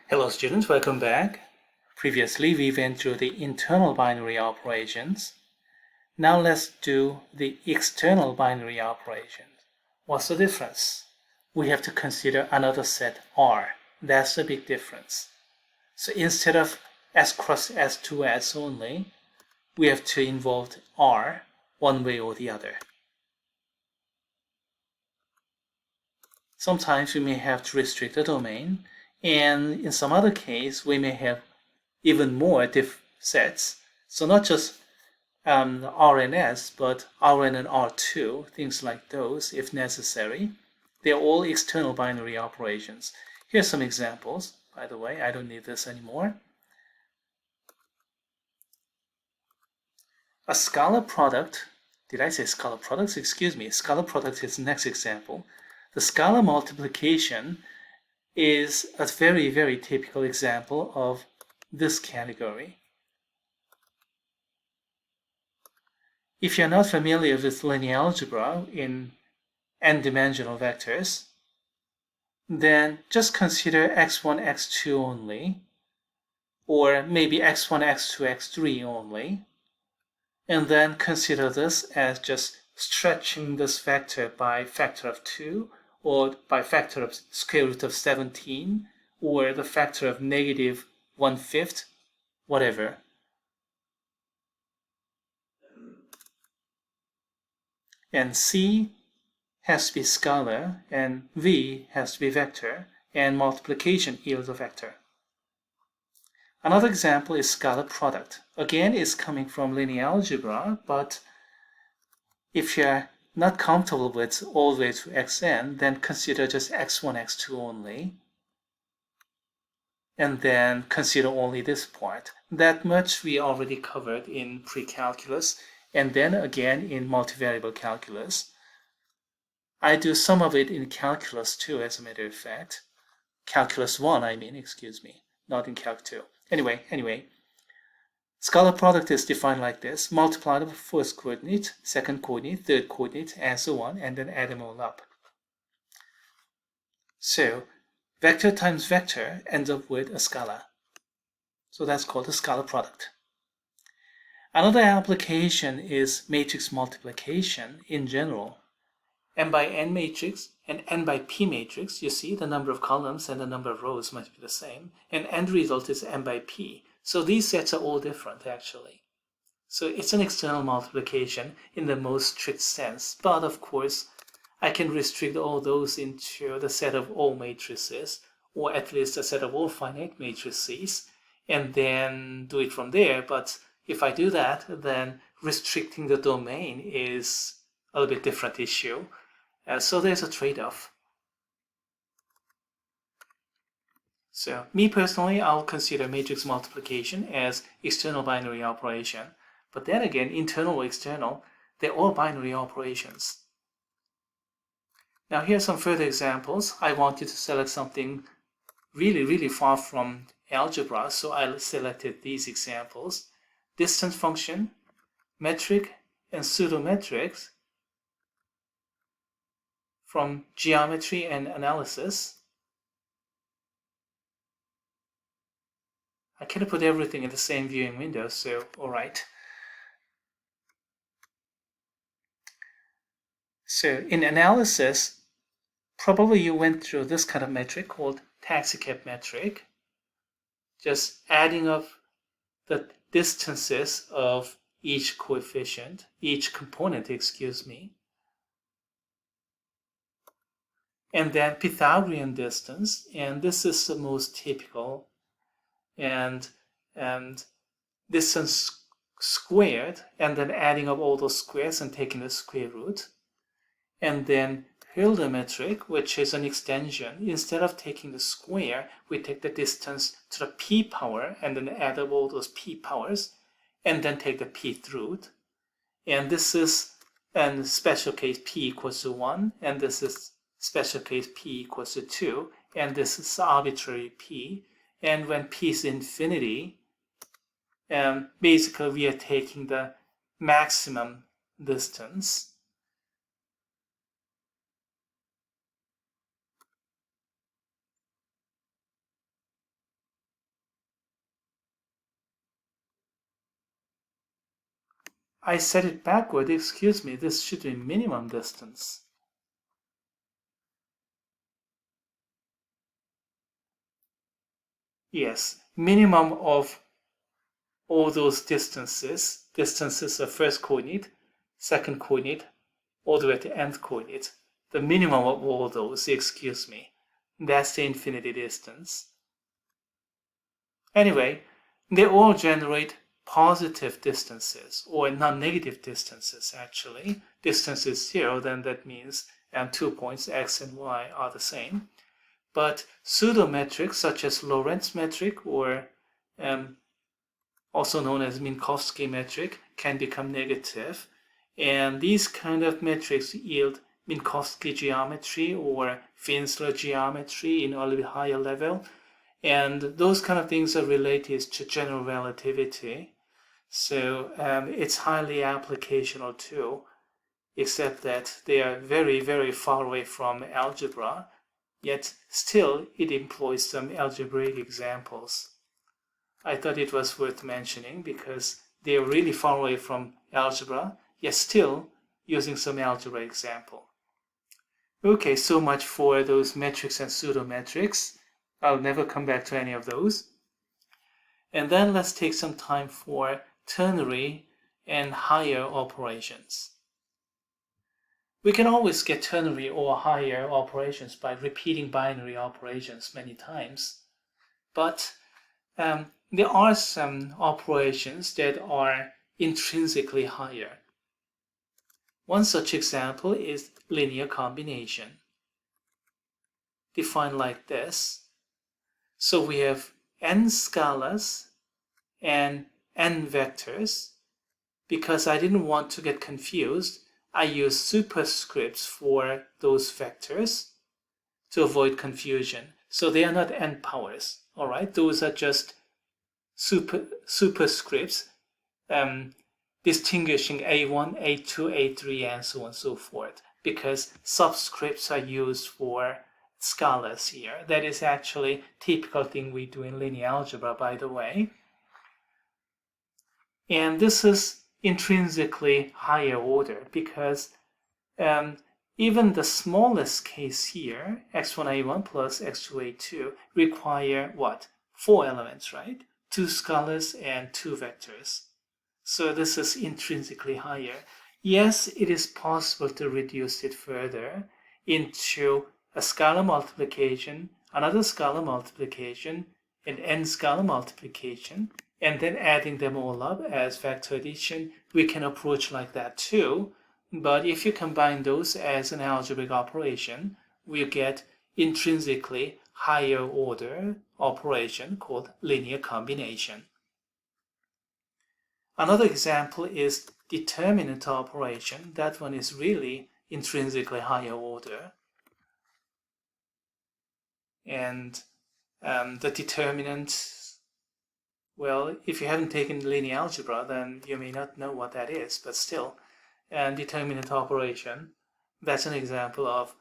Hello students, welcome back. Previously we went through the internal binary operations. Now let's do the external binary operations. What's the difference? We have to consider another set R. That's the big difference. So instead of S cross S2S only, we have to involve R one way or the other. Sometimes we may have to restrict the domain, and in some other case we may have even more diff sets. So not just R and S, but Rn and R2, things like those if necessary. They're all external binary operations. Here's some examples. By the way, I don't need this anymore. A scalar product, did I say scalar products? Excuse me, scalar product is the next example. The scalar multiplication is a very, very typical example of this category. If you're not familiar with linear algebra in n-dimensional vectors, then just consider x1, x2 only, or maybe x1, x2, x3 only, and then consider this as just stretching this vector by factor of 2, or by factor of square root of 17, or the factor of negative 1/5, whatever. And C has to be scalar, and V has to be vector, and multiplication yields a vector. Another example is scalar product. Again, it's coming from linear algebra, but if you're not comfortable with all the way to xn, then consider just x1, x2 only, and then consider only this part. That much we already covered in pre-calculus, and then again in multivariable calculus. I do some of it in calculus too, as a matter of fact. Calculus 1, I mean, excuse me, not in Calc 2. Anyway, scalar product is defined like this: multiply the first coordinate, second coordinate, third coordinate, and so on, and then add them all up. So vector times vector ends up with a scalar. So that's called a scalar product. Another application is matrix multiplication in general. M by n matrix and n by p matrix, you see the number of columns and the number of rows must be the same, and end result is m by p. So these sets are all different actually. So it's an external multiplication in the most strict sense, but of course I can restrict all those into the set of all matrices, or at least a set of all finite matrices, and then do it from there. But if I do that, then restricting the domain is a little bit different issue. So there's a trade-off. So me personally, I'll consider matrix multiplication as external binary operation. But then again, internal or external, they're all binary operations. Now here's some further examples. I want you to select something really far from algebra, so I selected these examples. Distance function, metric, and pseudometrics from geometry and analysis. I cannot put everything in the same viewing window, so alright. So in analysis, probably you went through this kind of metric called taxicab metric, just adding up the distances of each coefficient, each component, excuse me, and then Pythagorean distance, and this is the most typical, and distance squared, and then adding up all those squares and taking the square root, and then Hilda metric, which is an extension. Instead of taking the square, we take the distance to the p power and then add up all those p powers, and then take the pth root. And this is in special case p equals to 1, and this is special case p equals to 2, and this is arbitrary p. And when p is infinity, basically we are taking the maximum distance. I set it backward. Excuse me, this should be minimum distance. Yes, minimum of all those distances of first coordinate, second coordinate, all the way to nth coordinate. The minimum of all those, excuse me, that's the infinity distance. Anyway, they all generate positive distances, or non-negative distances actually. Distance is 0, then that means 2 points, x and y, are the same. But pseudometrics such as Lorentz metric, or also known as Minkowski metric, can become negative. And these kind of metrics yield Minkowski geometry or Finsler geometry in a little bit higher level. And those kind of things are related to general relativity. So it's highly applicational too, except that they are very, very far away from algebra, yet still it employs some algebraic examples. I thought it was worth mentioning because they are really far away from algebra, yet still using some algebra example. Okay, so much for those metrics and pseudometrics. I'll never come back to any of those. And then let's take some time for ternary and higher operations. We can always get ternary or higher operations by repeating binary operations many times. But there are some operations that are intrinsically higher. One such example is linear combination, defined like this. So we have n scalars and n vectors. Because I didn't want to get confused, I use superscripts for those vectors to avoid confusion. So they are not n powers, all right? Those are just superscripts distinguishing A1, A2, A3, and so on and so forth, because subscripts are used for scalars here. That is actually a typical thing we do in linear algebra, by the way. And this is intrinsically higher order because even the smallest case here, x1a1 plus x2a2, require what? 4 elements, right? 2 scalars and 2 vectors. So this is intrinsically higher. Yes, it is possible to reduce it further into a scalar multiplication, another scalar multiplication, an n scalar multiplication, and then adding them all up as vector addition. We can approach like that too. But if you combine those as an algebraic operation, we get intrinsically higher order operation called linear combination. Another example is determinant operation. That one is really intrinsically higher order. And the determinant, well, if you haven't taken linear algebra, then you may not know what that is, but still, determinant operation, that's an example of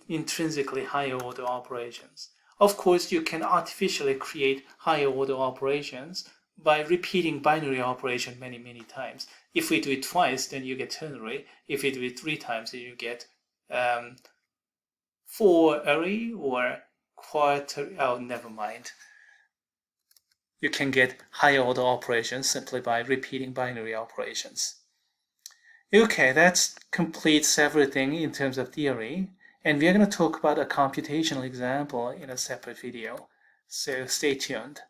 intrinsically higher order operations. Of course, you can artificially create higher order operations by repeating binary operation many, many times. If we do it twice, then you get ternary. If we do it 3 times, then you get four-ary or quaternary. Oh, never mind. You can get higher order operations simply by repeating binary operations. Okay, that completes everything in terms of theory, and we're going to talk about a computational example in a separate video, so stay tuned.